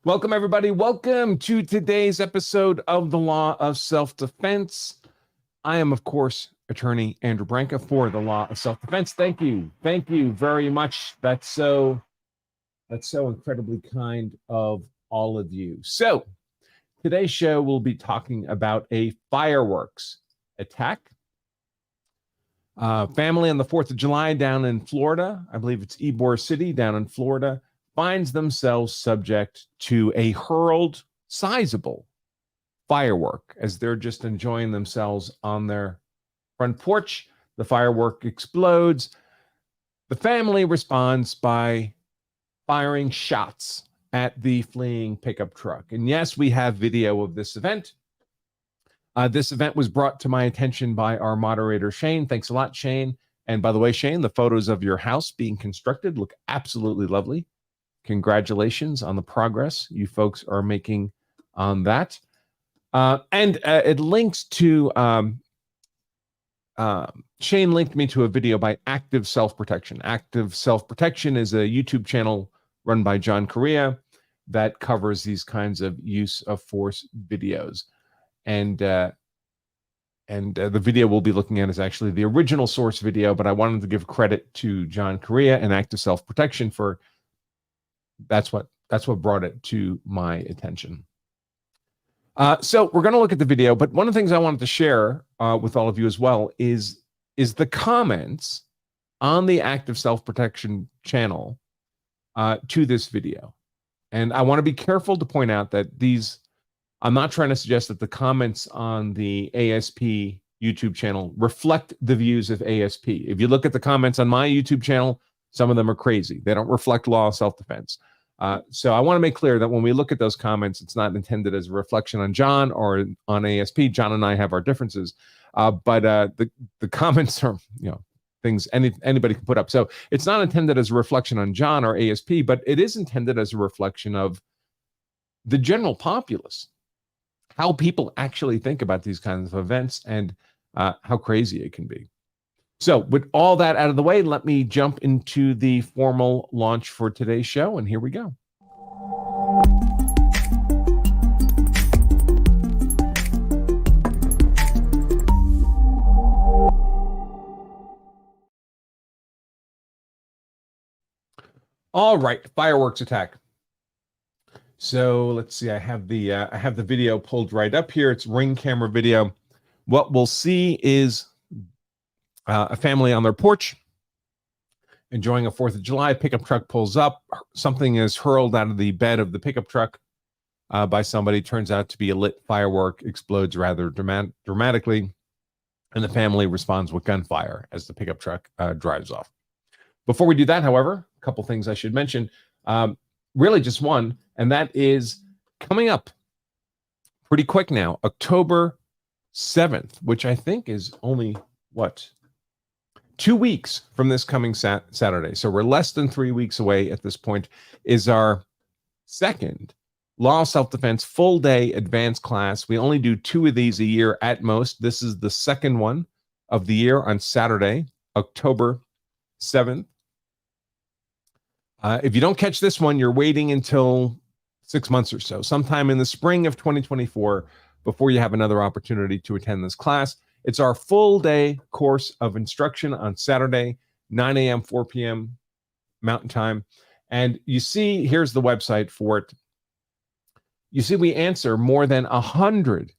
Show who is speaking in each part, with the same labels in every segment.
Speaker 1: Welcome, everybody. Welcome to today's episode of the Law of Self-Defense. I am, of course, attorney Andrew Branca for the Law of Self-Defense. Thank you. Thank you very much. That's so incredibly kind of all of you. So today's show will be talking about a fireworks attack. Family on the 4th of July down in Florida, I believe it's Ybor City down in Florida, finds themselves subject to a hurled, sizable firework as they're just enjoying themselves on their front porch. The firework explodes. The family responds by firing shots at the fleeing pickup truck. And yes, we have video of this event. This event was brought to my attention by our moderator, Shane. Thanks a lot, Shane. And by the way, Shane, the photos of your house being constructed look absolutely lovely. Congratulations on the progress you folks are making on that. And it links to, Shane linked me to a video by Active Self-Protection. Active Self-Protection is a YouTube channel run by John Correa that covers these kinds of use of force videos. And the video we'll be looking at is actually the original source video, but I wanted to give credit to John Correa and Active Self-Protection for that's what brought it to my attention. So we're going to look at the video, but one of the things I wanted to share with all of you as well is the comments on the Active Self-Protection channel to this video. And I want to be careful to point out that I'm not trying to suggest that the comments on the ASP YouTube channel reflect the views of ASP. If you look at the comments on my YouTube channel, some of them are crazy. They don't reflect law of self-defense. So I want to make clear that when we look at those comments, it's not intended as a reflection on John or on ASP. John and I have our differences, but the comments are, things anybody can put up. So it's not intended as a reflection on John or ASP, but it is intended as a reflection of the general populace, how people actually think about these kinds of events and how crazy it can be. So with all that out of the way, let me jump into the formal launch for today's show, and here we go. All right, fireworks attack. So let's see, I have the video pulled right up here. It's ring camera video. What we'll see is a family on their porch enjoying a 4th of July. Pickup truck pulls up. Something is hurled out of the bed of the pickup truck by somebody. Turns out to be a lit firework. Explodes rather dramatically. And the family responds with gunfire as the pickup truck drives off. Before we do that, however, a couple things I should mention. Really just one, and that is coming up pretty quick now, October 7th, which I think is only, 2 weeks from this coming Saturday. So we're less than 3 weeks away at this point, is our second Law of Self-Defense full day advanced class. We only do 2 of these a year at most. This is the second one of the year on Saturday, October 7th. If you don't catch this one, you're waiting until 6 months or so, sometime in the spring of 2024, before you have another opportunity to attend this class. It's our full day course of instruction on Saturday, 9 a.m., 4 p.m. Mountain Time. And you see, here's the website for it. You see, we answer more than 100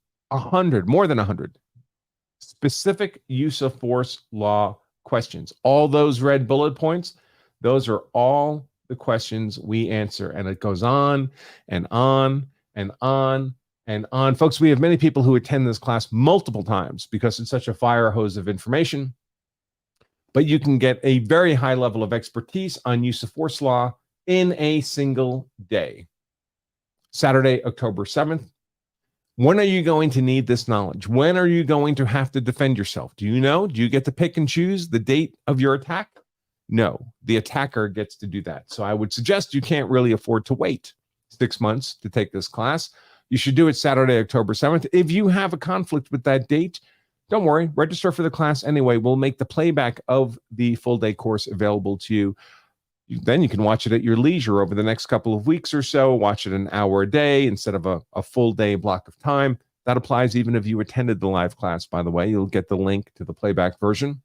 Speaker 1: specific use of force law questions. All those red bullet points, those are all the questions we answer. And it goes on and on and on and on. Folks, we have many people who attend this class multiple times because it's such a fire hose of information. But you can get a very high level of expertise on use of force law in a single day. Saturday, October 7th. When are you going to need this knowledge? When are you going to have to defend yourself? Do you know? Do you get to pick and choose the date of your attack? No, the attacker gets to do that. So I would suggest you can't really afford to wait 6 months to take this class. You should do it Saturday, October 7th. If you have a conflict with that date, don't worry, register for the class anyway. We'll make the playback of the full day course available to you. Then you can watch it at your leisure over the next couple of weeks or so. Watch it an hour a day instead of a full day block of time. That applies even if you attended the live class, by the way. You'll get the link to the playback version.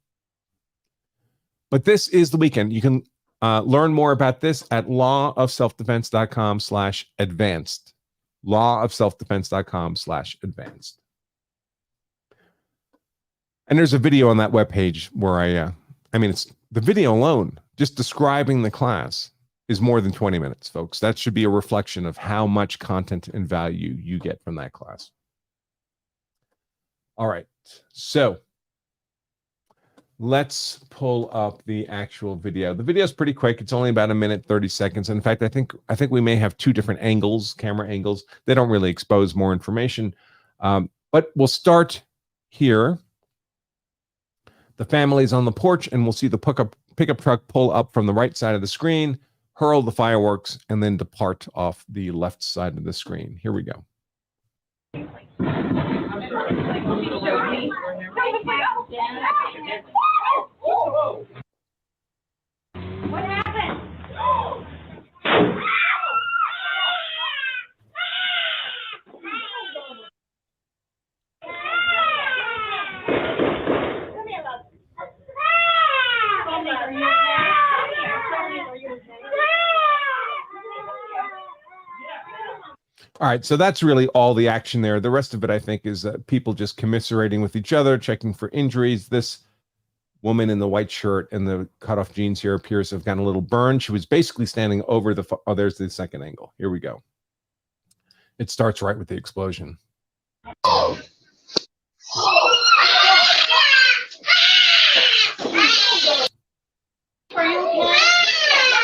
Speaker 1: But this is the weekend. You can learn more about this at lawofselfdefense.com/advanced. lawofselfdefense.com/advanced. And there's a video on that webpage where I mean, it's the video alone, just describing the class, is more than 20 minutes, folks. That should be a reflection of how much content and value you get from that class. All right, so let's pull up the actual video. The video is pretty quick. It's only about 1 minute, 30 seconds. In fact, I think we may have 2 different angles, camera angles. They don't really expose more information, but we'll start here. The family's on the porch, and we'll see the pickup truck pull up from the right side of the screen, hurl the fireworks, and then depart off the left side of the screen. Here we go.
Speaker 2: What happened?
Speaker 1: All right, so that's really all the action there. The rest of it, I think, is people just commiserating with each other, checking for injuries. This woman in the white shirt and the cutoff jeans here appears to have gotten a little burned. She was basically standing over the... Oh, there's the second angle. Here we go. It starts right with the explosion.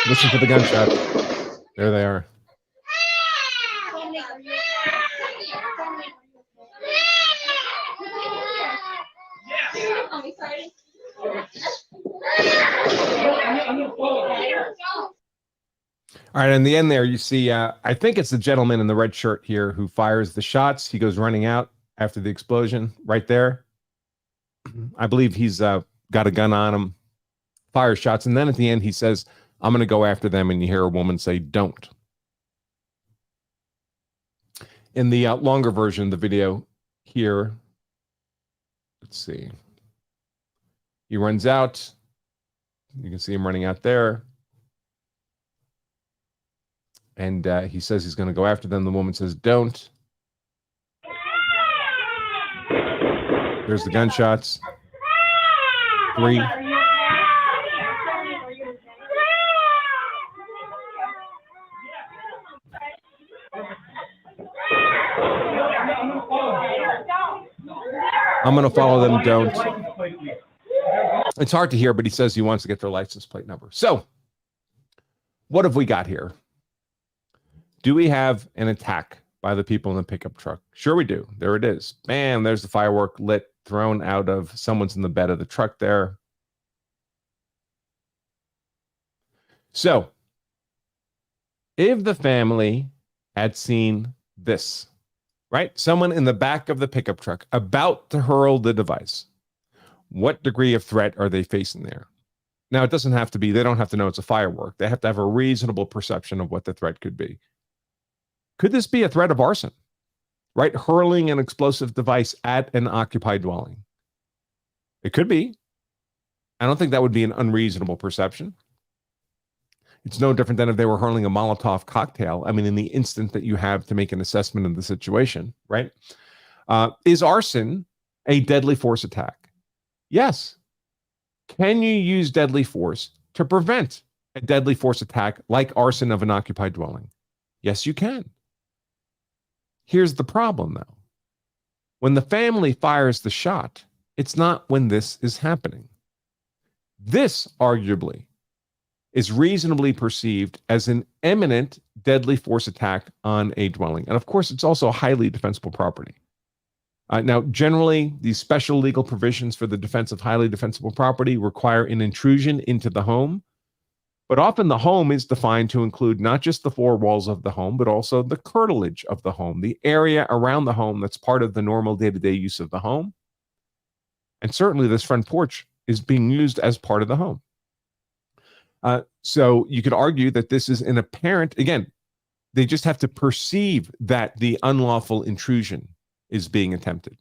Speaker 1: Listen for the gunshot. There they are. All right, in the end there, you see, I think it's the gentleman in the red shirt here who fires the shots. He goes running out after the explosion right there. I believe he's got a gun on him, fires shots, and then at the end he says, I'm going to go after them, and you hear a woman say, don't. In the longer version of the video here, let's see. He runs out. You can see him running out there. And he says he's going to go after them. The woman says, don't. There's the gunshots. 3. I'm going to follow them, don't. It's hard to hear, but he says he wants to get their license plate number. So, what have we got here? Do we have an attack by the people in the pickup truck? Sure we do. There it is. Bam, there's the firework lit, thrown out of someone's in the bed of the truck there. So, if the family had seen this, right? Someone in the back of the pickup truck about to hurl the device, what degree of threat are they facing there? Now, it doesn't have to be, they don't have to know it's a firework. They have to have a reasonable perception of what the threat could be. Could this be a threat of arson, right? Hurling an explosive device at an occupied dwelling. It could be. I don't think that would be an unreasonable perception. It's no different than if they were hurling a Molotov cocktail. I mean, in the instant that you have to make an assessment of the situation, right? Is arson a deadly force attack? Yes. Can you use deadly force to prevent a deadly force attack like arson of an occupied dwelling? Yes, you can. Here's the problem, though. When the family fires the shot, it's not when this is happening. This, arguably, is reasonably perceived as an imminent deadly force attack on a dwelling. And of course, it's also highly defensible property. Now, generally, these special legal provisions for the defense of highly defensible property require an intrusion into the home. But often the home is defined to include not just the 4 walls of the home, but also the curtilage of the home, the area around the home that's part of the normal day-to-day use of the home. And certainly this front porch is being used as part of the home. So you could argue that this is an apparent, again, they just have to perceive that the unlawful intrusion is being attempted.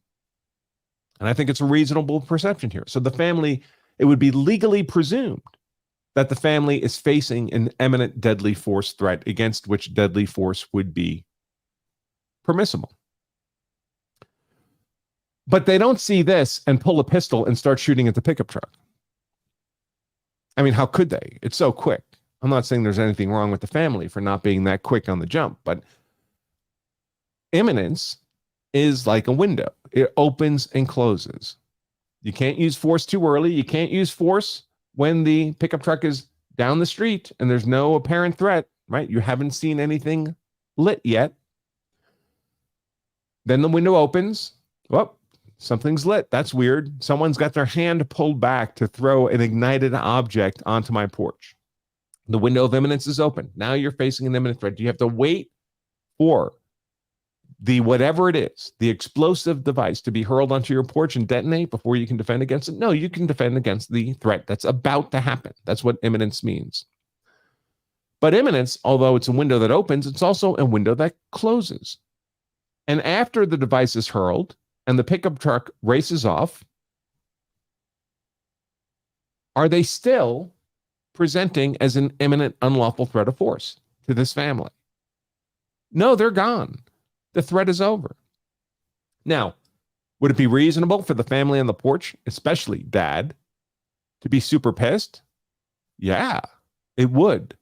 Speaker 1: And I think it's a reasonable perception here. So the family, it would be legally presumed that the family is facing an imminent deadly force threat against which deadly force would be permissible. But they don't see this and pull a pistol and start shooting at the pickup truck. I mean, how could they? It's so quick. I'm not saying there's anything wrong with the family for not being that quick on the jump, but imminence is like a window. It opens and closes. You can't use force too early. You can't use force when the pickup truck is down the street and there's no apparent threat, right? You haven't seen anything lit yet. Then the window opens. Well, something's lit. That's weird. Someone's got their hand pulled back to throw an ignited object onto my porch. The window of imminence is open. Now you're facing an imminent threat. Do you have to wait for the whatever it is, the explosive device to be hurled onto your porch and detonate before you can defend against it? No, you can defend against the threat that's about to happen. That's what imminence means. But imminence, although it's a window that opens, it's also a window that closes. And after the device is hurled and the pickup truck races off, are they still presenting as an imminent unlawful threat of force to this family? No, they're gone. The threat is over. Now, would it be reasonable for the family on the porch, especially dad, to be super pissed? Yeah, it would.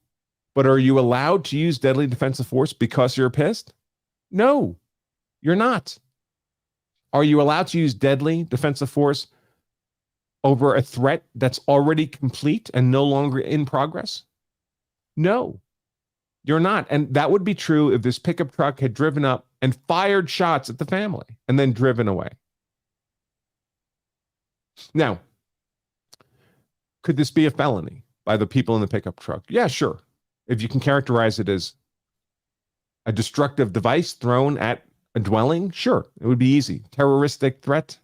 Speaker 1: But are you allowed to use deadly defensive force because you're pissed? No, you're not. Are you allowed to use deadly defensive force over a threat that's already complete and no longer in progress? No, you're not. And that would be true if this pickup truck had driven up and fired shots at the family and then driven away. Now, could this be a felony by the people in the pickup truck? Yeah, sure. If you can characterize it as a destructive device thrown at a dwelling, sure, it would be easy. Terroristic threat.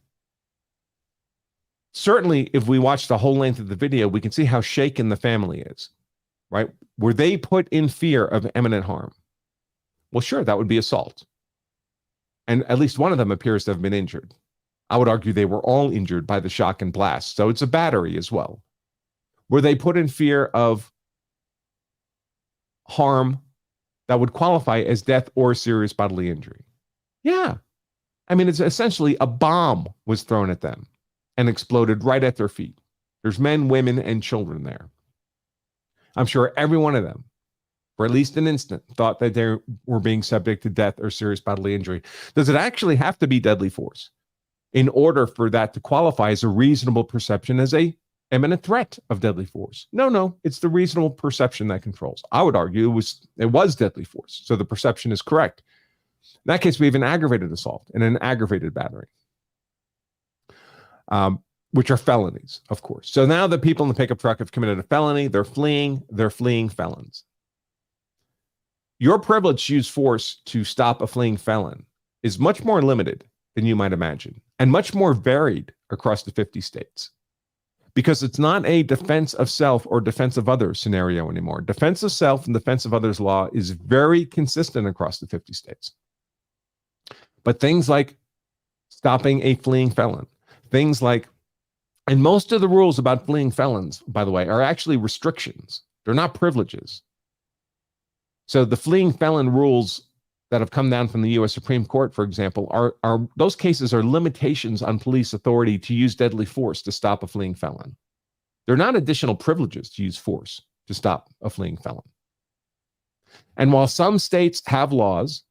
Speaker 1: Certainly, if we watch the whole length of the video, we can see how shaken the family is, right? Were they put in fear of imminent harm? Well, sure, that would be assault. And at least one of them appears to have been injured. I would argue they were all injured by the shock and blast. So it's a battery as well. Were they put in fear of harm that would qualify as death or serious bodily injury? Yeah. I mean, it's essentially a bomb was thrown at them and exploded right at their feet. There's men, women, and children there. I'm sure every one of them, for at least an instant, thought that they were being subject to death or serious bodily injury. Does it actually have to be deadly force in order for that to qualify as a reasonable perception as a imminent threat of deadly force? No, it's the reasonable perception that controls. I would argue it was deadly force, so the perception is correct. In that case, we have an aggravated assault and an aggravated battery, which are felonies, of course. So now the people in the pickup truck have committed a felony. They're fleeing felons. Your privilege to use force to stop a fleeing felon is much more limited than you might imagine and much more varied across the 50 states because it's not a defense of self or defense of others scenario anymore. Defense of self and defense of others law is very consistent across the 50 states. But things like stopping a fleeing felon, things like, and most of the rules about fleeing felons, by the way, are actually restrictions. They're not privileges. So the fleeing felon rules that have come down from the U.S. Supreme Court, for example, are those cases are limitations on police authority to use deadly force to stop a fleeing felon. They're not additional privileges to use force to stop a fleeing felon. And while some states have laws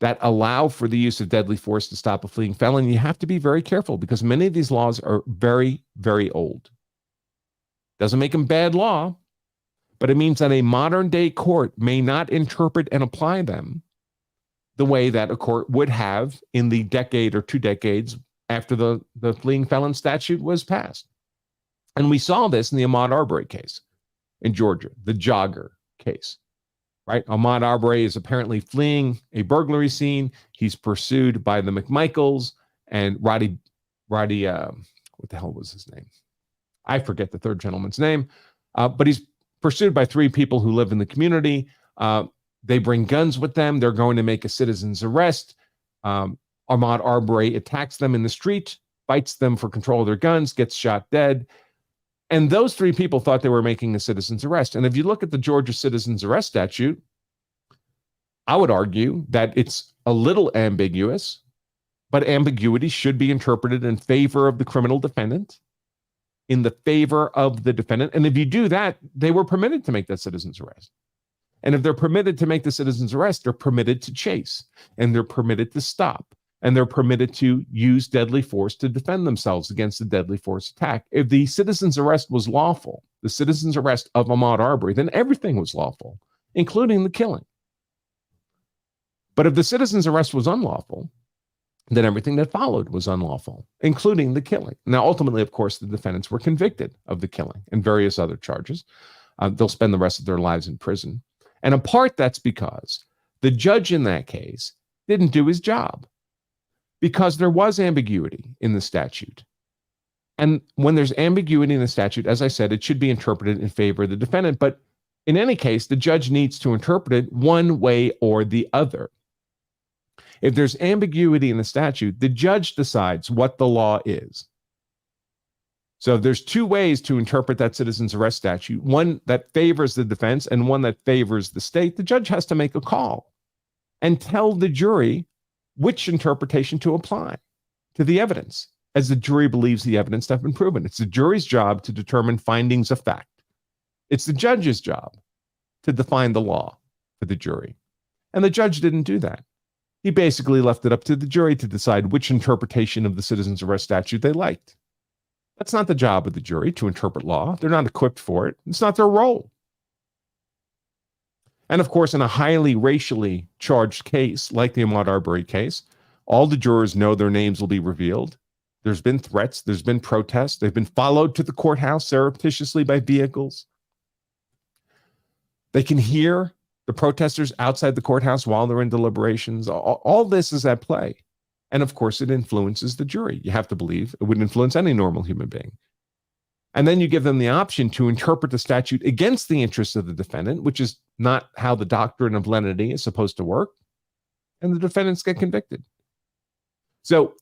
Speaker 1: that allow for the use of deadly force to stop a fleeing felon, you have to be very careful because many of these laws are very, very old. Doesn't make them bad law, but it means that a modern day court may not interpret and apply them the way that a court would have in the decade or 2 decades after the fleeing felon statute was passed. And we saw this in the Ahmaud Arbery case in Georgia, the jogger case. Right? Ahmaud Arbery is apparently fleeing a burglary scene. He's pursued by the McMichaels and Roddy, what the hell was his name? I forget the third gentleman's name, but he's pursued by three people who live in the community. They bring guns with them. They're going to make a citizen's arrest. Ahmaud Arbery attacks them in the street, fights them for control of their guns, gets shot dead. And those three people thought they were making a citizen's arrest. And if you look at the Georgia citizen's arrest statute, I would argue that it's a little ambiguous, but ambiguity should be interpreted in favor of the criminal defendant, in the favor of the defendant. And if you do that, they were permitted to make that citizen's arrest. And if they're permitted to make the citizen's arrest, they're permitted to chase, and they're permitted to stop, and they're permitted to use deadly force to defend themselves against a deadly force attack. If the citizen's arrest was lawful, the citizen's arrest of Ahmaud Arbery, then everything was lawful, including the killing. But if the citizen's arrest was unlawful, then everything that followed was unlawful, including the killing. Now, ultimately, of course, the defendants were convicted of the killing and various other charges. They'll spend the rest of their lives in prison. And in part, that's because the judge in that case didn't do his job, because there was ambiguity in the statute. And when there's ambiguity in the statute, as I said, it should be interpreted in favor of the defendant. But in any case, the judge needs to interpret it one way or the other. If there's ambiguity in the statute, the judge decides what the law is. So there's two ways to interpret that citizen's arrest statute, one that favors the defense and one that favors the state. The judge has to make a call and tell the jury which interpretation to apply to the evidence, as the jury believes the evidence to have been proven. It's the jury's job to determine findings of fact. It's the judge's job to define the law for the jury. And the judge didn't do that. He basically left it up to the jury to decide which interpretation of the citizen's arrest statute they liked. That's not the job of the jury to interpret law. They're not equipped for it. It's not their role. And of course, in a highly racially charged case like the Ahmaud Arbery case, all the jurors know their names will be revealed. There's been threats. There's been protests. They've been followed to the courthouse surreptitiously by vehicles. They can hear the protesters outside the courthouse while they're in deliberations. All this is at play. And of course, it influences the jury. You have to believe it would influence any normal human being. And then you give them the option to interpret the statute against the interests of the defendant, which is not how the doctrine of lenity is supposed to work. And the defendants get convicted. So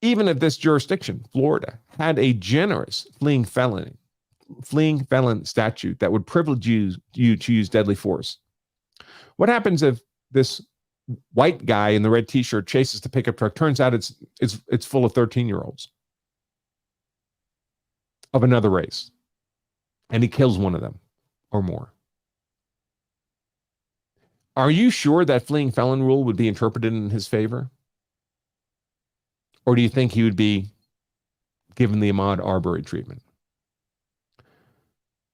Speaker 1: even if this jurisdiction, Florida, had a generous fleeing felon statute that would privilege you to use deadly force, what happens if this white guy in the red t-shirt chases the pickup truck? Turns out it's full of 13-year-olds of another race, and he kills one of them or more. Are you sure that fleeing felon rule would be interpreted in his favor? Or do you think he would be given the Ahmaud Arbery treatment?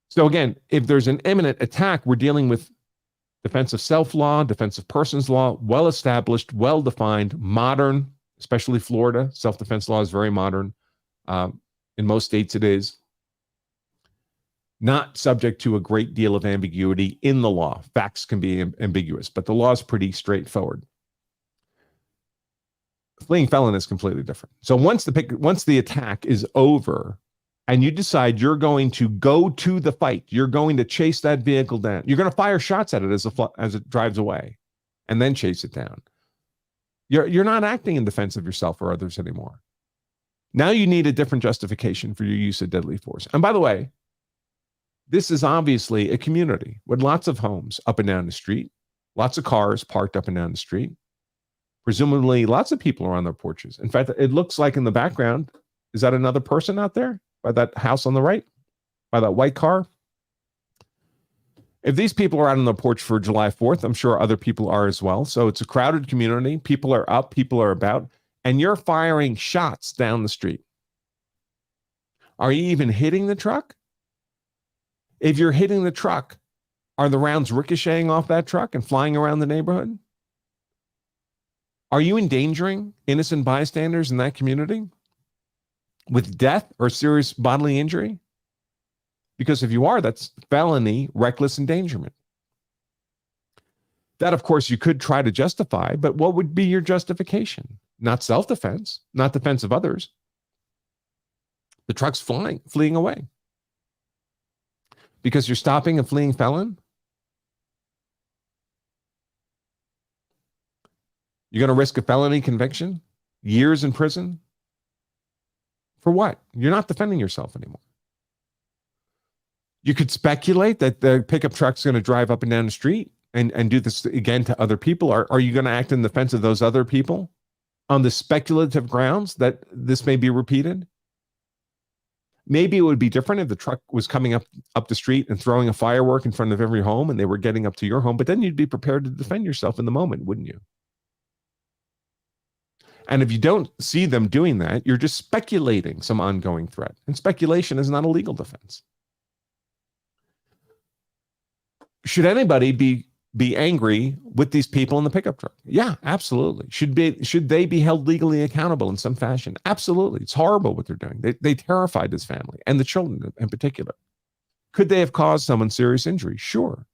Speaker 1: So again, if there's an imminent attack, we're dealing with defense of self law, defense of persons law, well-established, well-defined, modern, especially Florida. Self-defense law is very modern. In most states it is. Not subject to a great deal of ambiguity in the law. Facts can be ambiguous, but the law is pretty straightforward. Fleeing felon is completely different. So once the attack is over and you decide you're going to go to the fight, you're going to chase that vehicle down, you're going to fire shots at it as it drives away and then chase it down. You're not acting in defense of yourself or others anymore. Now you need a different justification for your use of deadly force. And by the way, this is obviously a community with lots of homes up and down the street, lots of cars parked up and down the street. Presumably, lots of people are on their porches. In fact, it looks like in the background, is that another person out there by that house on the right, by that white car? If these people are out on the porch for July 4th, I'm sure other people are as well. So it's a crowded community. People are up, people are about, and you're firing shots down the street. Are you even hitting the truck? If you're hitting the truck, are the rounds ricocheting off that truck and flying around the neighborhood? Are you endangering innocent bystanders in that community with death or serious bodily injury? Because if you are, that's felony reckless endangerment. That, of course, you could try to justify, but what would be your justification? Not self-defense, not defense of others. The truck's fleeing away. because you're stopping a fleeing felon? You're going to risk a felony conviction? Years in prison? For what? You're not defending yourself anymore. You could speculate that the pickup truck's going to drive up and down the street and do this again to other people. Are you going to act in defense of those other people on the speculative grounds that this may be repeated? Maybe it would be different if the truck was coming up the street and throwing a firework in front of every home and they were getting up to your home, but then you'd be prepared to defend yourself in the moment, wouldn't you? And if you don't see them doing that, you're just speculating some ongoing threat. And speculation is not a legal defense. Should anybody be angry with these people in the pickup truck? Yeah, absolutely. Should they be held legally accountable in some fashion? Absolutely. It's horrible what they're doing. They terrified his family and the children in particular. Could they have caused someone serious injury? Sure.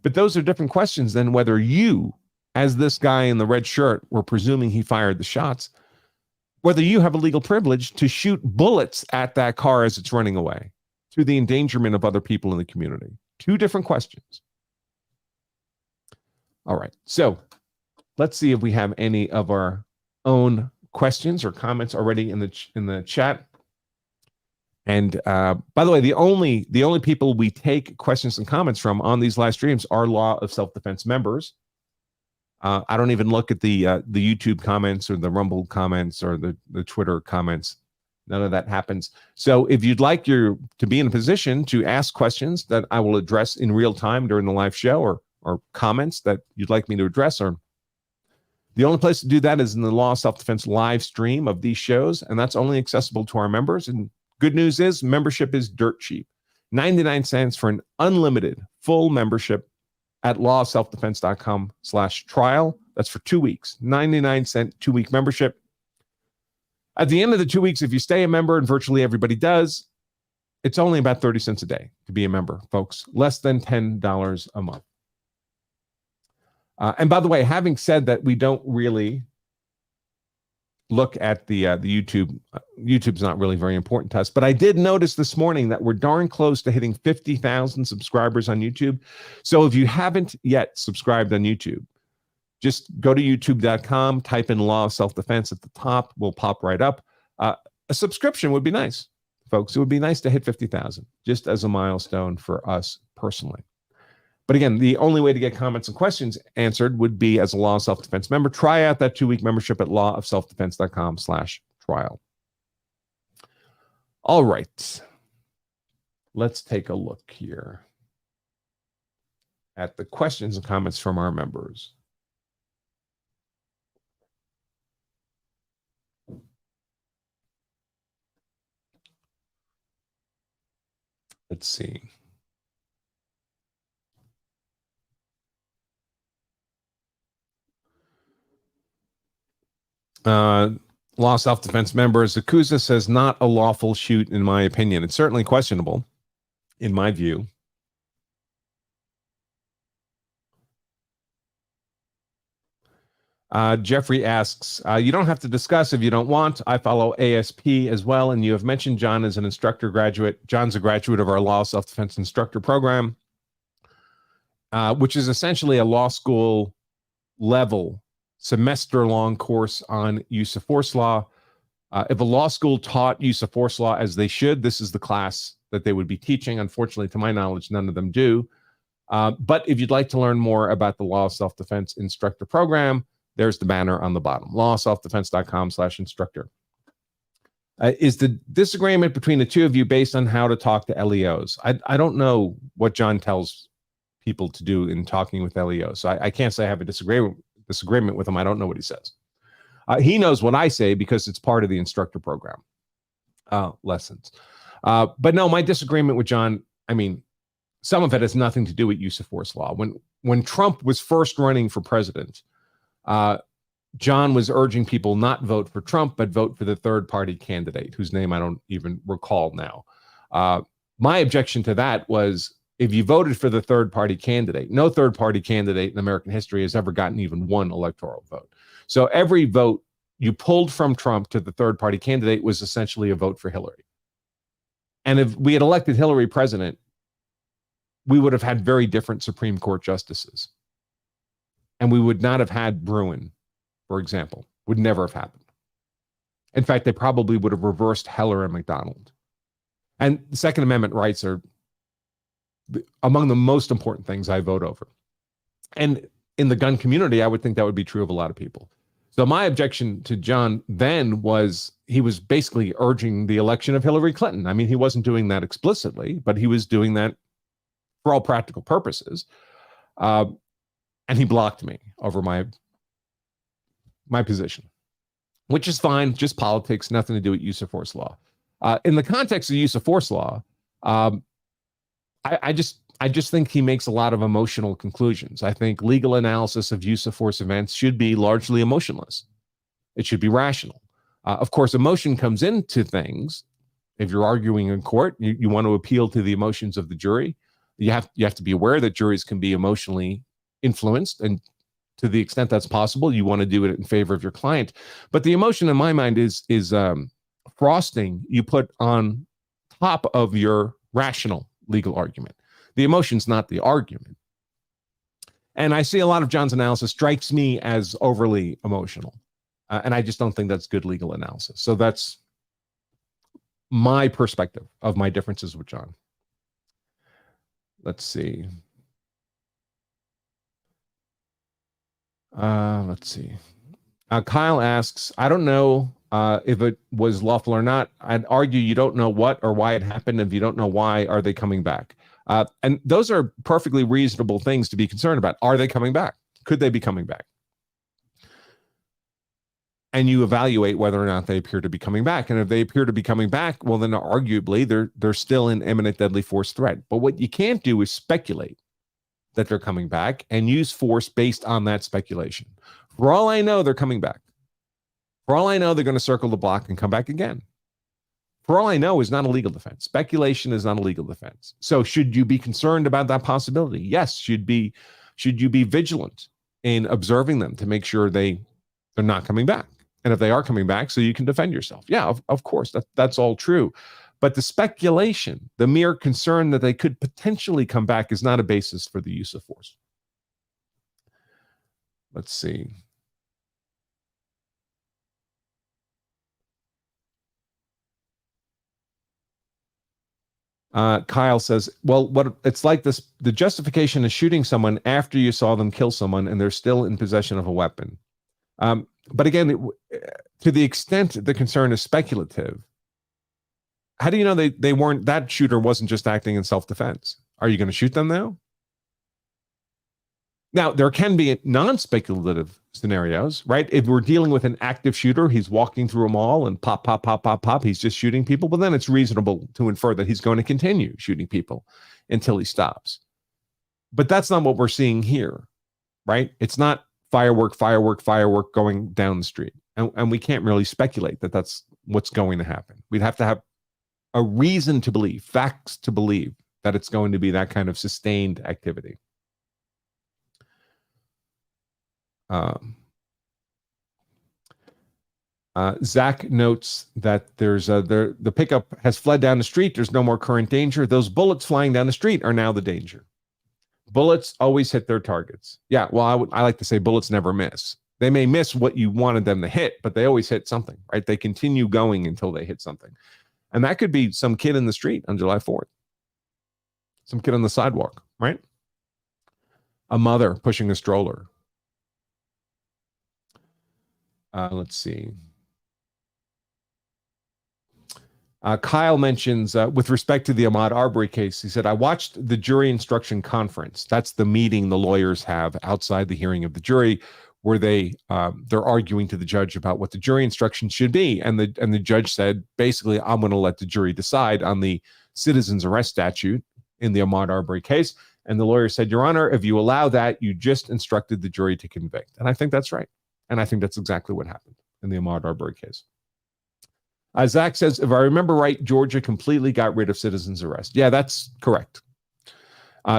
Speaker 1: But those are different questions than whether you, as this guy in the red shirt, were presuming he fired the shots, whether you have a legal privilege to shoot bullets at that car as it's running away to the endangerment of other people in the community. Two different questions. All right, so let's see if we have any of our own questions or comments already in the chat. And by the way, the only people we take questions and comments from on these live streams are Law of Self-Defense members. I don't even look at the YouTube comments or the Rumble comments or the Twitter comments. None of that happens. So if you'd like to be in a position to ask questions that I will address in real time during the live show, or comments that you'd like me to address, or the only place to do that is in the Law of Self-Defense live stream of these shows, and that's only accessible to our members. And good news is membership is dirt cheap. 99 cents for an unlimited full membership at lawofselfdefense.com/trial. That's for 2 weeks. 99-cent 2-week membership. At the end of the 2 weeks, if you stay a member, and virtually everybody does, it's only about 30 cents a day to be a member, folks. Less than $10 a month. And by the way, having said that, we don't really look at the YouTube. YouTube's not really very important to us, but I did notice this morning that we're darn close to hitting 50,000 subscribers on YouTube. So if you haven't yet subscribed on YouTube, just go to youtube.com, type in Law of Self-Defense at the top. We'll pop right up. A subscription would be nice, folks. It would be nice to hit 50,000, just as a milestone for us personally. But again, the only way to get comments and questions answered would be as a Law of Self-Defense member. Try out that 2-week membership at lawofselfdefense.com/trial. All right. Let's take a look here at the questions and comments from our members. Let's see. Law Self-Defense members, Akusa says, not a lawful shoot, in my opinion. It's certainly questionable, in my view. Jeffrey asks, you don't have to discuss if you don't want. I follow ASP as well, and you have mentioned John as an instructor graduate. John's a graduate of our Law of Self-Defense instructor program, which is essentially a law school level semester-long course on use of force law. If a law school taught use of force law as they should, this is the class that they would be teaching. Unfortunately, to my knowledge, none of them do. But if you'd like to learn more about the Law of Self-Defense instructor program, there's the banner on the bottom, lawofselfdefense.com/instructor. Is the disagreement between the two of you based on how to talk to LEOs? I don't know what John tells people to do in talking with LEOs, so I can't say I have a disagreement with him. I don't know what he says. He knows what I say because it's part of the instructor program lessons. But no, my disagreement with John, I mean, some of it has nothing to do with use of force law. When Trump was first running for president, John was urging people not vote for Trump, but vote for the third party candidate, whose name I don't even recall now. My objection to that was, if you voted for the third party candidate, no third party candidate in American history has ever gotten even one electoral vote. So every vote you pulled from Trump to the third party candidate was essentially a vote for Hillary. And if we had elected Hillary president, we would have had very different Supreme Court justices. And we would not have had Bruin, for example, would never have happened. In fact, they probably would have reversed Heller and McDonald. And the Second Amendment rights are among the most important things I vote over. And in the gun community, I would think that would be true of a lot of people. So my objection to John then was he was basically urging the election of Hillary Clinton. I mean, he wasn't doing that explicitly, but he was doing that for all practical purposes. And he blocked me over my position, which is fine, just politics, nothing to do with use of force law. In the context of use of force law, I just think he makes a lot of emotional conclusions. I think legal analysis of use of force events should be largely emotionless. It should be rational. Of course, emotion comes into things. If you're arguing in court, you want to appeal to the emotions of the jury. You have to be aware that juries can be emotionally influenced, and to the extent that's possible, you want to do it in favor of your client. But the emotion in my mind is frosting you put on top of your rational legal argument. The emotion's not the argument. And I see a lot of John's analysis strikes me as overly emotional. And I just don't think that's good legal analysis. So that's my perspective of my differences with John. Let's see. Kyle asks, I don't know if it was lawful or not. I'd argue you don't know what or why it happened. If you don't know why, are they coming back? And those are perfectly reasonable things to be concerned about. Are they coming back? Could they be coming back? And you evaluate whether or not they appear to be coming back. And if they appear to be coming back, well, then arguably they're still an imminent deadly force threat. But what you can't do is speculate that they're coming back and use force based on that speculation. For all I know, they're coming back. For all I know, they're going to circle the block and come back again. For all I know is not a legal defense. Speculation is not a legal defense. So should you be concerned about that possibility? Yes. Should you be vigilant in observing them to make sure they're not coming back? And if they are coming back, so you can defend yourself. Yeah, of course, that's all true. But the speculation, the mere concern that they could potentially come back is not a basis for the use of force. Let's see. Kyle says, well, what it's like this, the justification is shooting someone after you saw them kill someone and they're still in possession of a weapon. But again, to the extent the concern is speculative, how do you know they weren't, that shooter wasn't just acting in self-defense? Are you going to shoot them now? Now, there can be non-speculative scenarios, right? If we're dealing with an active shooter, he's walking through a mall and pop, pop, pop, pop, pop, he's just shooting people. Well, then it's reasonable to infer that he's going to continue shooting people until he stops. But that's not what we're seeing here, right? It's not firework, firework, firework going down the street. And we can't really speculate that that's what's going to happen. We'd have to have a reason to believe, facts to believe that it's going to be that kind of sustained activity. Zach notes that there's the pickup has fled down the street. There's no more current danger. Those bullets flying down the street are now the danger. Bullets always hit their targets. Yeah, well, I like to say bullets never miss. They may miss what you wanted them to hit, but they always hit something, right? They continue going until they hit something. And that could be some kid in the street on July 4th. Some kid on the sidewalk, right? A mother pushing a stroller. Let's see. Kyle mentions, with respect to the Ahmaud Arbery case, he said, I watched the jury instruction conference. That's the meeting the lawyers have outside the hearing of the jury, where they're arguing to the judge about what the jury instruction should be. And the judge said, basically, I'm going to let the jury decide on the citizen's arrest statute in the Ahmaud Arbery case. And the lawyer said, Your Honor, if you allow that, you just instructed the jury to convict. And I think that's right. And I think that's exactly what happened in the Ahmaud Arbery case. Zach says, if I remember right, Georgia completely got rid of citizen's arrest. Yeah, that's correct.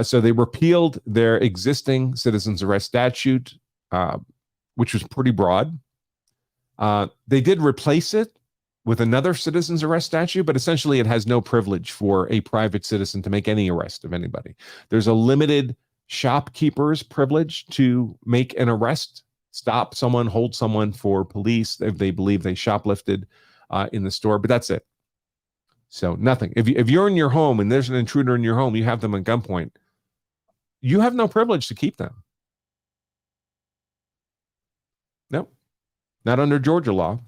Speaker 1: So they repealed their existing citizen's arrest statute, which was pretty broad. They did replace it with another citizen's arrest statute, but essentially it has no privilege for a private citizen to make any arrest of anybody. There's a limited shopkeeper's privilege to make an arrest, stop someone, hold someone for police if they believe they shoplifted in the store, but that's it. So nothing. If you're in your home and there's an intruder in your home, you have them at gunpoint, you have no privilege to keep them. Nope. Not under Georgia law.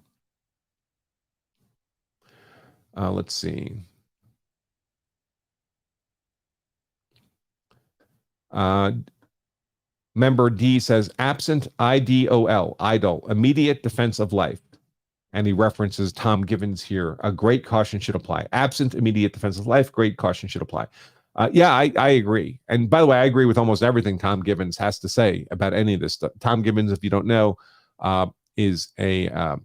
Speaker 1: Let's see. Member D says, absent IDOL, idle, immediate defense of life. And he references Tom Givens here. A great caution should apply. Absent immediate defense of life, great caution should apply. Yeah, I agree. And by the way, I agree with almost everything Tom Givens has to say about any of this stuff. Tom Givens, if you don't know, is a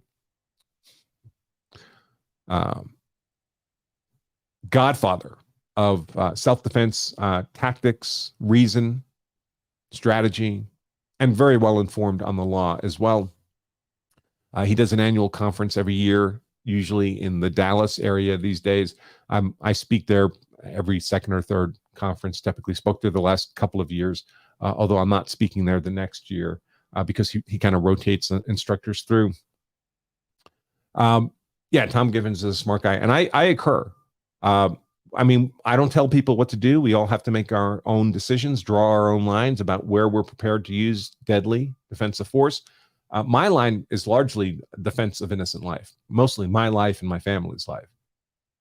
Speaker 1: godfather of self-defense tactics, reason, strategy, and very well informed on the law as well. He does an annual conference every year, usually in the Dallas area these days. I speak there every second or third conference, typically spoke there the last couple of years, although I'm not speaking there the next year because he kind of rotates instructors through. Yeah, Tom Givens is a smart guy, and I occur. I mean, I don't tell people what to do. We all have to make our own decisions, draw our own lines about where we're prepared to use deadly defensive force. My line is largely defense of innocent life, mostly my life and my family's life.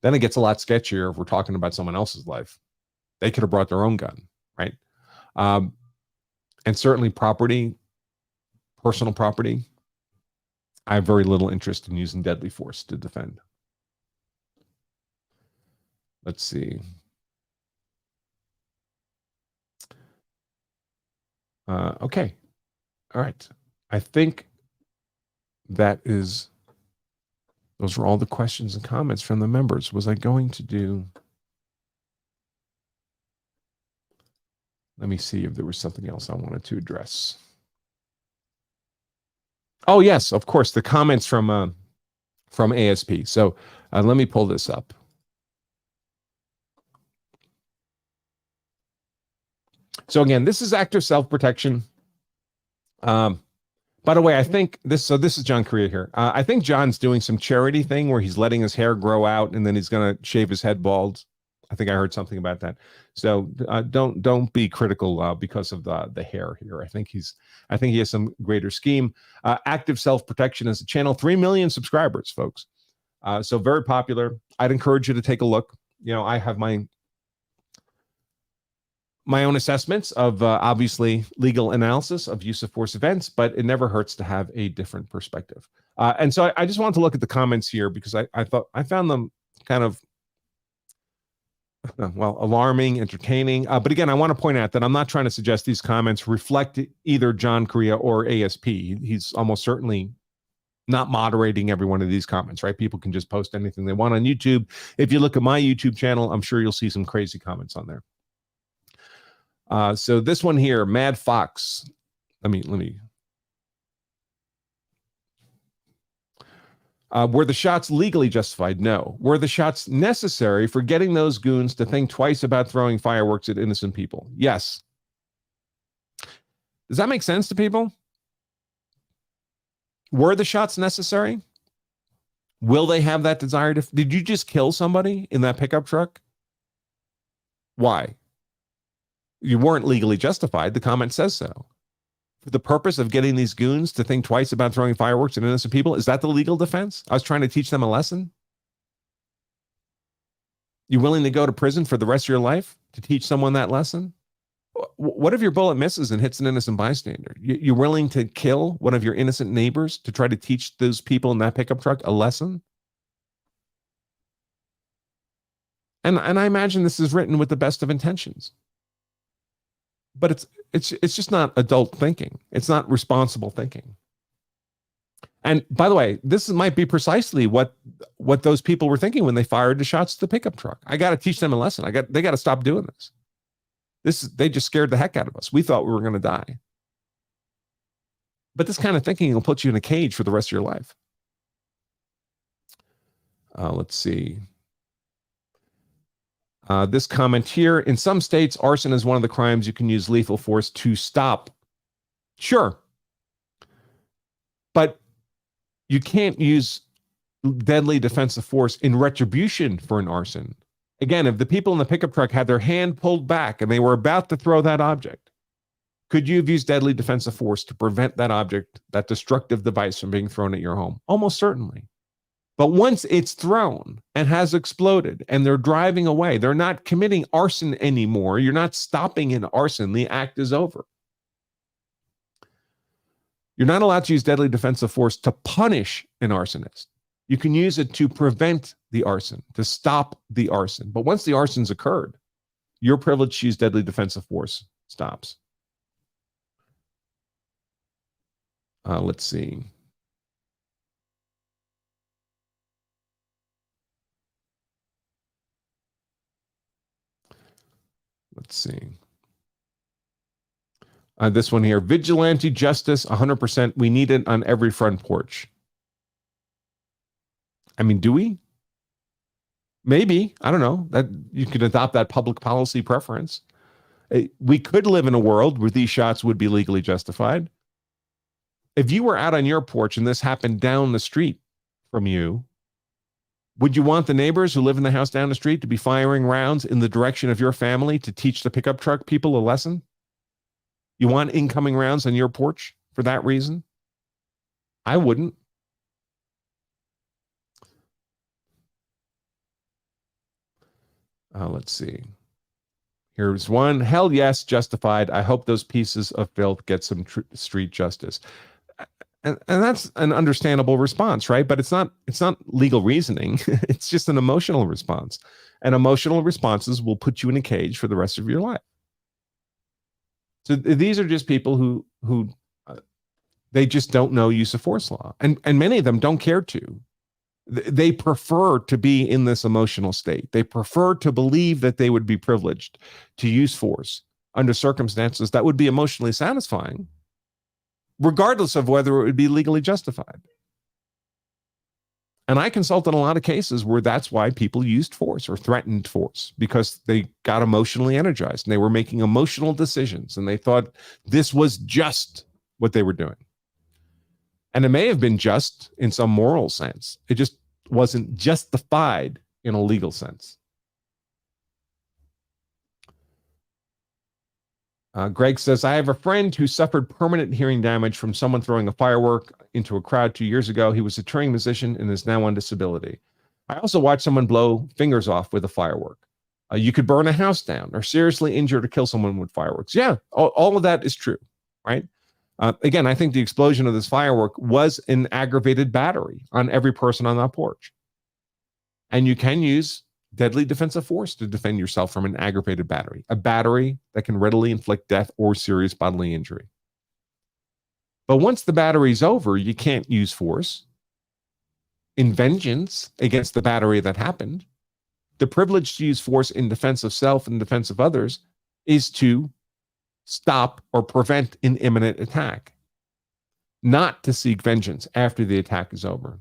Speaker 1: Then it gets a lot sketchier if we're talking about someone else's life. They could have brought their own gun, right? And certainly property, personal property, I have very little interest in using deadly force to defend. Let's see. Okay. All right. I think those were all the questions and comments from the members. Was I going to do, let me see if there was something else I wanted to address. Oh, yes, of course, the comments from ASP. So let me pull this up. So again, this is active self-protection. By the way, I think this is John Correa here. I think John's doing some charity thing where he's letting his hair grow out and then he's going to shave his head bald. I think I heard something about that. So don't be critical because of the hair here. I think he has some greater scheme. Active self-protection is a channel, 3 million subscribers, folks. So very popular. I'd encourage you to take a look. You know, I have my own assessments of obviously legal analysis of use of force events, but it never hurts to have a different perspective. And so I just wanted to look at the comments here because I found them kind of, well, alarming, entertaining. But again, I want to point out that I'm not trying to suggest these comments reflect either John Correa or ASP. He's almost certainly not moderating every one of these comments, right? People can just post anything they want on YouTube. If you look at my YouTube channel, I'm sure you'll see some crazy comments on there. So this one here, Mad Fox. Let me. Were the shots legally justified? No. Were the shots necessary for getting those goons to think twice about throwing fireworks at innocent people? Yes. Does that make sense to people? Were the shots necessary? Will they have that desire to? Did you just kill somebody in that pickup truck? Why? You weren't legally justified. The comment says so. For the purpose of getting these goons to think twice about throwing fireworks at innocent people, is that the legal defense? I was trying to teach them a lesson. You willing to go to prison for the rest of your life to teach someone that lesson? What if your bullet misses and hits an innocent bystander? You're willing to kill one of your innocent neighbors to try to teach those people in that pickup truck a lesson? And I imagine this is written with the best of intentions. But it's just not adult thinking. It's not responsible thinking. And by the way, this might be precisely what those people were thinking when they fired the shots at the pickup truck. I got to teach them a lesson. They got to stop doing this. They just scared the heck out of us. We thought we were going to die. But this kind of thinking will put you in a cage for the rest of your life. Let's see. This comment here, in some states, arson is one of the crimes you can use lethal force to stop. Sure. But you can't use deadly defensive force in retribution for an arson. Again, if the people in the pickup truck had their hand pulled back and they were about to throw that object, could you have used deadly defensive force to prevent that object, that destructive device, from being thrown at your home? Almost certainly. But once it's thrown and has exploded and they're driving away, they're not committing arson anymore. You're not stopping an arson. The act is over. You're not allowed to use deadly defensive force to punish an arsonist. You can use it to prevent the arson, to stop the arson. But once the arson's occurred, your privilege to use deadly defensive force stops. Let's see. Let's see. This one here, vigilante justice, 100%. We need it on every front porch. I mean, do we? Maybe. I don't know. That you could adopt that public policy preference. We could live in a world where these shots would be legally justified. If you were out on your porch and this happened down the street from you, would you want the neighbors who live in the house down the street to be firing rounds in the direction of your family to teach the pickup truck people a lesson? You want incoming rounds on your porch for that reason? I wouldn't. Let's see. Here's one. Hell yes, justified. I hope those pieces of filth get some street justice. And that's an understandable response, right? But it's not legal reasoning. It's just an emotional response. And emotional responses will put you in a cage for the rest of your life. So these are just people who they just don't know use of force law. And many of them don't care to. They prefer to be in this emotional state. They prefer to believe that they would be privileged to use force under circumstances that would be emotionally satisfying, regardless of whether it would be legally justified. And I consulted a lot of cases where that's why people used force or threatened force, because they got emotionally energized and they were making emotional decisions and they thought this was just what they were doing. And it may have been just in some moral sense. It just wasn't justified in a legal sense. Greg says, I have a friend who suffered permanent hearing damage from someone throwing a firework into a crowd 2 years ago. He was a touring musician and is now on disability. I also watched someone blow fingers off with a firework. You could burn a house down or seriously injure or kill someone with fireworks. Yeah, all of that is true, right? Again, I think the explosion of this firework was an aggravated battery on every person on that porch. And you can use deadly defensive force to defend yourself from an aggravated battery, a battery that can readily inflict death or serious bodily injury. But once the battery's over, you can't use force in vengeance against the battery that happened. The privilege to use force in defense of self and defense of others is to stop or prevent an imminent attack, not to seek vengeance after the attack is over.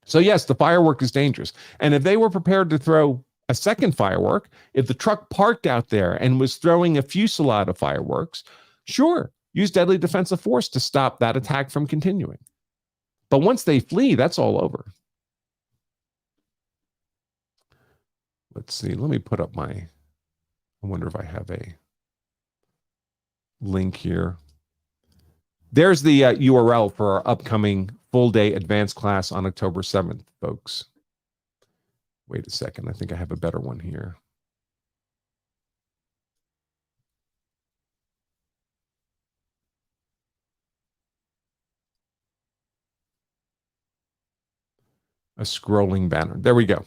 Speaker 1: So yes, the firework is dangerous. And if they were prepared to throw a second firework, if the truck parked out there and was throwing a fusillade of fireworks, sure, use deadly defensive force to stop that attack from continuing. But once they flee, that's all over. Let's see, let me put up I wonder if I have a link here. There's the URL for our upcoming full-day advanced class on October 7th, folks. Wait a second. I think I have a better one here. A scrolling banner. There we go.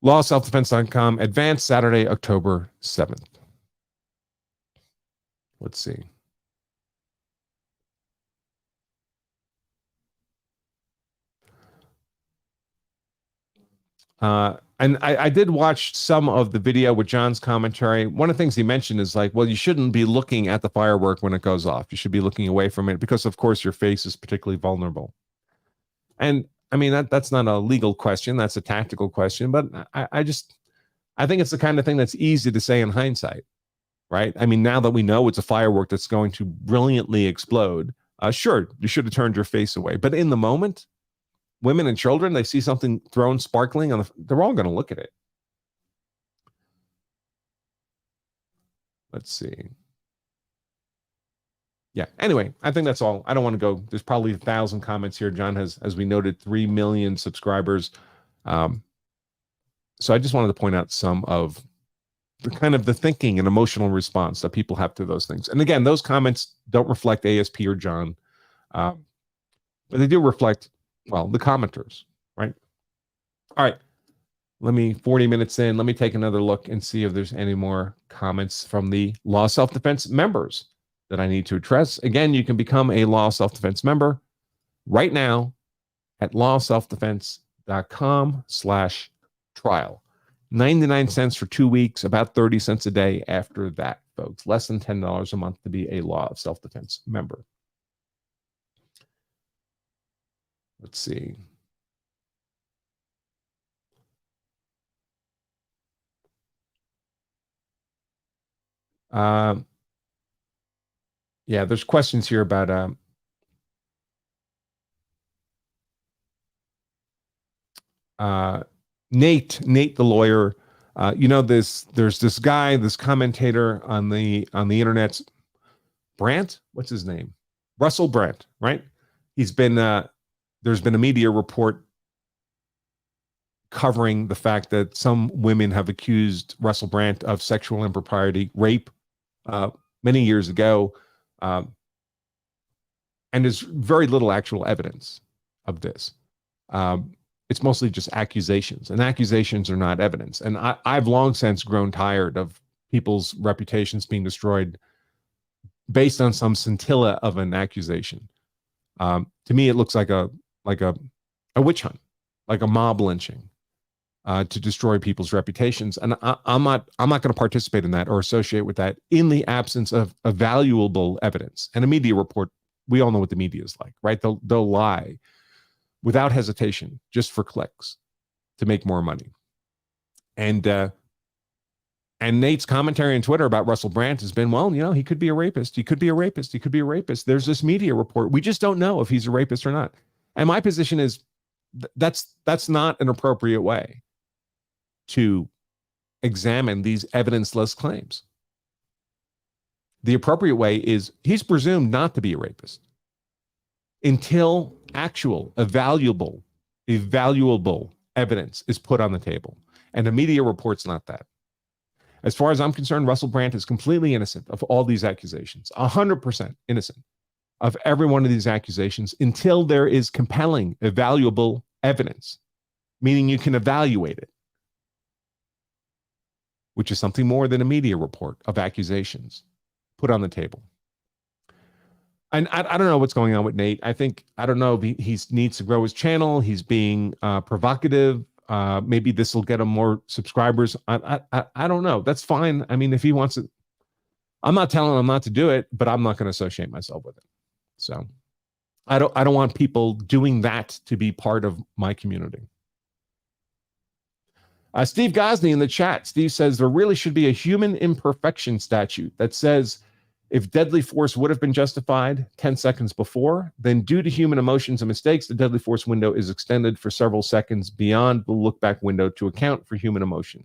Speaker 1: lawselfdefense.com, advanced Saturday, October 7th. Let's see. And I did watch some of the video with John's commentary. One of the things he mentioned is like, well, you shouldn't be looking at the firework when it goes off. You should be looking away from it because, of course, your face is particularly vulnerable. And I mean, that's not a legal question. That's a tactical question. But I think it's the kind of thing that's easy to say in hindsight, right? I mean, now that we know it's a firework that's going to brilliantly explode, sure, you should have turned your face away. But in the moment, women and children, they see something thrown sparkling on they're all going to look at it. Let's see. Yeah. Anyway, I think that's all. I don't want to go. There's probably 1,000 comments here. John has, as we noted, 3 million subscribers. So I just wanted to point out some of the kind of the thinking and emotional response that people have to those things. And again, those comments don't reflect ASP or John, but they do reflect, well, the commenters, right? All right. 40 minutes in, let me take another look and see if there's any more comments from the Law Self-Defense members that I need to address. Again, you can become a Law Self-Defense member right now at lawselfdefense.com/trial. 99 cents for 2 weeks, about 30 cents a day after that, folks. Less than $10 a month to be a Law of Self-Defense member. Let's see. Yeah, there's questions here about Nate the lawyer. There's this guy, this commentator on the internet, Brandt. What's his name? Russell Brandt, right? He's been there's been a media report covering the fact that some women have accused Russell Brandt of sexual impropriety, rape, many years ago. And there's very little actual evidence of this. It's mostly just accusations, and accusations are not evidence. And I've long since grown tired of people's reputations being destroyed based on some scintilla of an accusation. To me, it looks like a witch hunt, like a mob lynching, to destroy people's reputations. And I'm not going to participate in that or associate with that in the absence of valuable evidence. And a media report, we all know what the media is like, right? They'll lie without hesitation just for clicks to make more money. And Nate's commentary on Twitter about Russell Brandt has been, well, he could be a rapist. He could be a rapist. He could be a rapist. There's this media report. We just don't know if he's a rapist or not. And my position is that's not an appropriate way to examine these evidenceless claims. The appropriate way is he's presumed not to be a rapist until actual, evaluable evidence is put on the table. And the media report's not that. As far as I'm concerned, Russell Brandt is completely innocent of all these accusations, 100% innocent of every one of these accusations until there is compelling, evaluable evidence, meaning you can evaluate it, which is something more than a media report of accusations put on the table. And I don't know what's going on with Nate. I don't know if he needs to grow his channel. He's being provocative. Maybe this will get him more subscribers. I don't know. That's fine. I mean, if he wants it, I'm not telling him not to do it, but I'm not going to associate myself with it. So I don't want people doing that to be part of my community. Steve Gosney in the chat. Steve says there really should be a human imperfection statute that says if deadly force would have been justified 10 seconds before, then due to human emotions and mistakes, the deadly force window is extended for several seconds beyond the look back window to account for human emotion.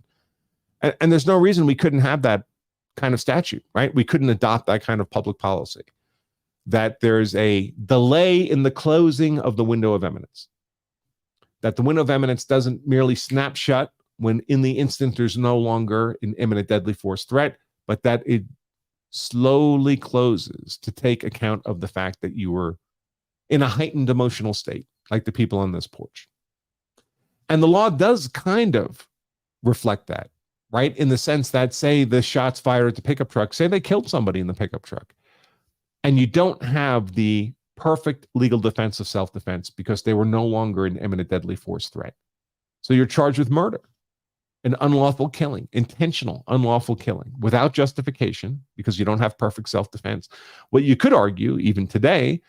Speaker 1: And there's no reason we couldn't have that kind of statute, right? We couldn't adopt that kind of public policy, that there's a delay in the closing of the window of eminence, that the window of eminence doesn't merely snap shut when in the instant there's no longer an imminent deadly force threat, but that it slowly closes to take account of the fact that you were in a heightened emotional state, like the people on this porch. And the law does kind of reflect that, right? In the sense that, say the shots fired at the pickup truck, say they killed somebody in the pickup truck, and you don't have the perfect legal defense of self-defense because they were no longer an imminent deadly force threat. So you're charged with murder, an unlawful killing, intentional unlawful killing without justification because you don't have perfect self-defense. What you could argue even today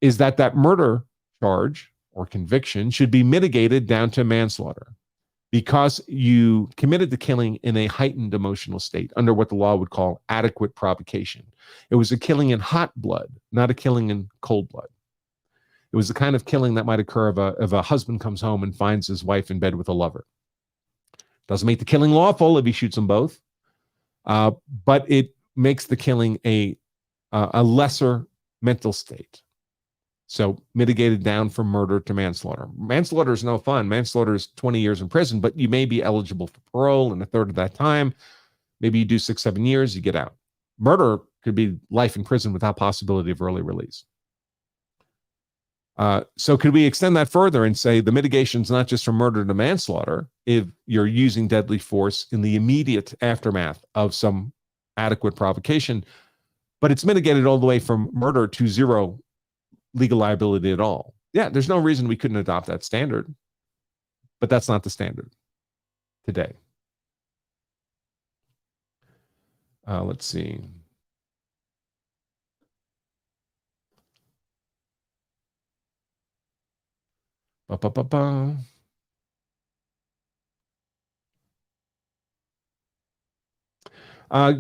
Speaker 1: is that murder charge or conviction should be mitigated down to manslaughter because you committed the killing in a heightened emotional state under what the law would call adequate provocation. It was a killing in hot blood, not a killing in cold blood. It was the kind of killing that might occur if a husband comes home and finds his wife in bed with a lover. Doesn't make the killing lawful if he shoots them both, but it makes the killing a lesser mental state. So mitigated down from murder to manslaughter. Manslaughter is no fun. Manslaughter is 20 years in prison, but you may be eligible for parole in a third of that time. Maybe you do 6-7 years, you get out. Murder could be life in prison without possibility of early release. So could we extend that further and say the mitigation is not just from murder to manslaughter if you're using deadly force in the immediate aftermath of some adequate provocation, but it's mitigated all the way from murder to zero legal liability at all. Yeah, there's no reason we couldn't adopt that standard, but that's not the standard today. Let's see. Ba-ba-ba-ba.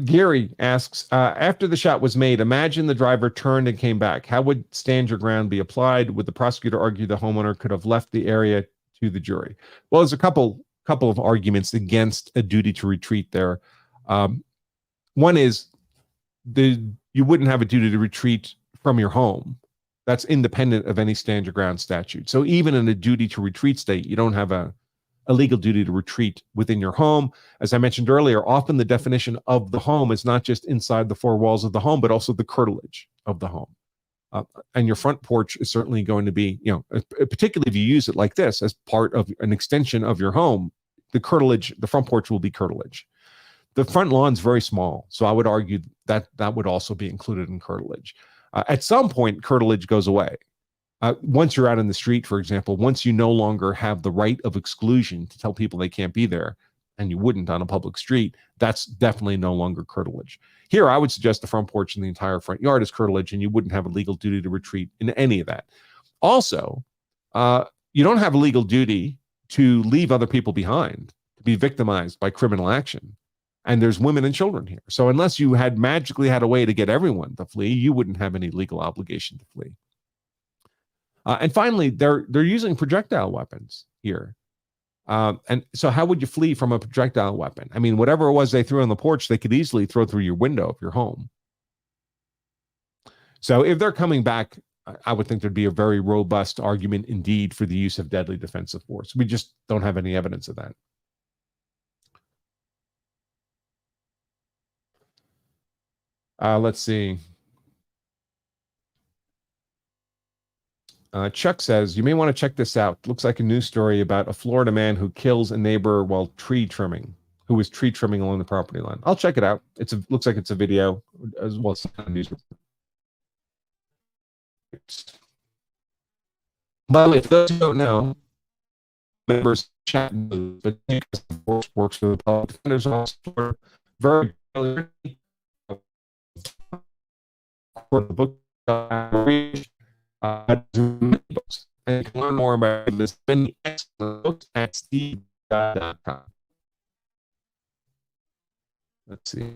Speaker 1: Gary asks, after the shot was made, imagine the driver turned and came back. How would stand your ground be applied? Would the prosecutor argue the homeowner could have left the area to the jury? Well, there's a couple of arguments against a duty to retreat there. One is you wouldn't have a duty to retreat from your home. That's independent of any stand your ground statute. So even in a duty to retreat state, you don't have a legal duty to retreat within your home. As I mentioned earlier, often the definition of the home is not just inside the four walls of the home, but also the curtilage of the home. And your front porch is certainly going to be, particularly if you use it like this as part of an extension of your home, the front porch will be curtilage. The front lawn's very small, so I would argue that that would also be included in curtilage. At some point, curtilage goes away. Once you're out in the street, for example, once you no longer have the right of exclusion to tell people they can't be there, and you wouldn't on a public street, that's definitely no longer curtilage. Here, I would suggest the front porch and the entire front yard is curtilage, and you wouldn't have a legal duty to retreat in any of that. Also, you don't have a legal duty to leave other people behind, to be victimized by criminal action. And there's women and children here. So unless you had magically had a way to get everyone to flee, you wouldn't have any legal obligation to flee. And finally, they're using projectile weapons here. And so how would you flee from a projectile weapon? I mean, whatever it was they threw on the porch, they could easily throw through your window of your home. So if they're coming back, I would think there'd be a very robust argument indeed for the use of deadly defensive force. We just don't have any evidence of that. Let's see. Chuck says, you may want to check this out. Looks like a news story about a Florida man who kills a neighbor while who was tree trimming along the property line. I'll check it out. Looks like it's a video as well as a news report. By the way, for those who don't know, members chat, but works for the public defender's office for very for the book and you can learn more about this many excellent books at steve.com. Let's see.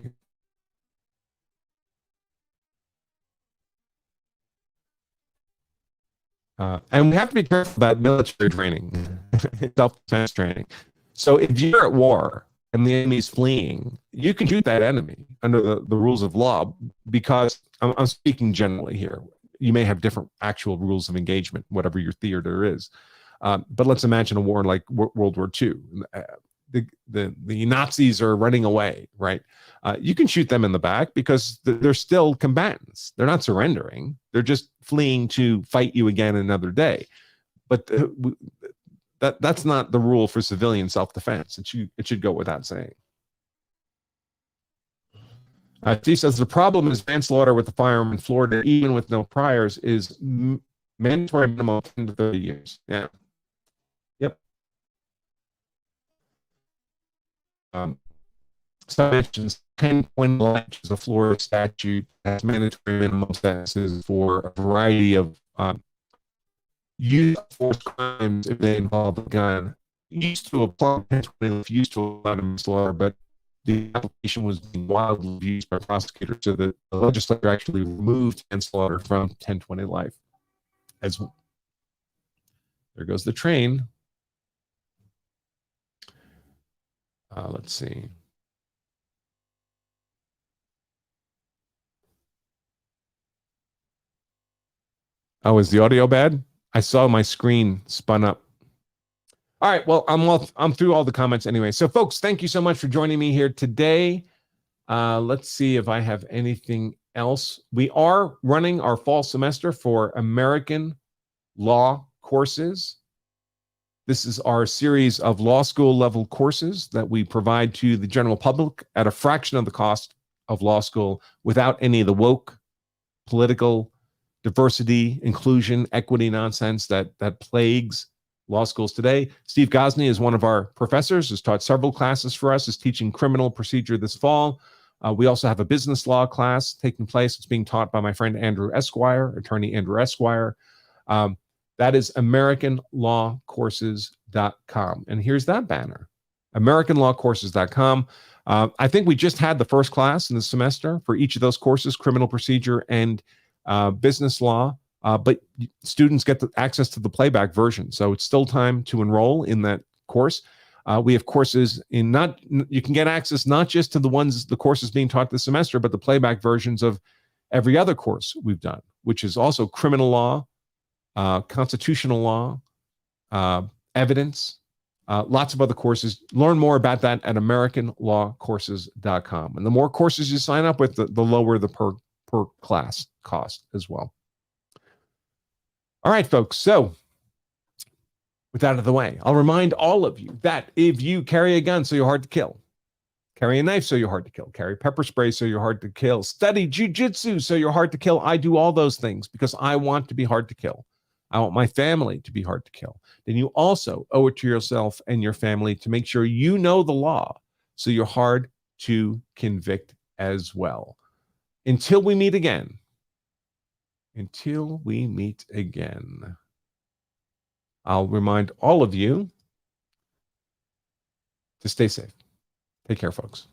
Speaker 1: And we have to be careful about military training, self-defense training. So if you're at war and the enemy's fleeing, you can shoot that enemy under the rules of law, because I'm speaking generally here. You may have different actual rules of engagement, whatever your theater is. But let's imagine a war like World War II. The Nazis are running away, right? You can shoot them in the back because they're still combatants. They're not surrendering. They're just fleeing to fight you again another day. But that's not the rule for civilian self-defense. It should go without saying. Steve says the problem is manslaughter with the firearm in Florida, even with no priors, is mandatory minimum 10 to 30 years. Yeah. Yep. So mentions 10-point latch is a Florida statute has mandatory minimum sentences for a variety of use of force crimes if they involve a gun used to apply used to allow manslaughter, but the application was being wildly abused by prosecutors, so that the legislature actually removed manslaughter from 1020 life. As there goes the train. Let's see. Oh, is the audio bad? I saw my screen spun up. All right. Well, I'm through all the comments anyway. So, folks, thank you so much for joining me here today. Let's see if I have anything else. We are running our fall semester for American law courses. This is our series of law school level courses that we provide to the general public at a fraction of the cost of law school without any of the woke, political, diversity, inclusion, equity nonsense that plagues law schools today. Steve Gosney is one of our professors, has taught several classes for us, is teaching criminal procedure this fall. We also have a business law class taking place. It's being taught by my friend Andrew Esquire, attorney Andrew Esquire. That is AmericanLawCourses.com. And here's that banner, AmericanLawCourses.com. I think we just had the first class in the semester for each of those courses, criminal procedure and business law, but students get the access to the playback version. So it's still time to enroll in that course. We have courses you can get access not just to the courses being taught this semester, but the playback versions of every other course we've done, which is also criminal law, constitutional law, evidence, lots of other courses. Learn more about that at AmericanLawCourses.com. And the more courses you sign up with, the lower the per class cost as well. All right, folks. So with that out of the way, I'll remind all of you that if you carry a gun so you're hard to kill, carry a knife so you're hard to kill, carry pepper spray so you're hard to kill, study jujitsu so you're hard to kill. I do all those things because I want to be hard to kill. I want my family to be hard to kill. Then you also owe it to yourself and your family to make sure you know the law so you're hard to convict as well. Until we meet again, I'll remind all of you to stay safe. Take care, folks.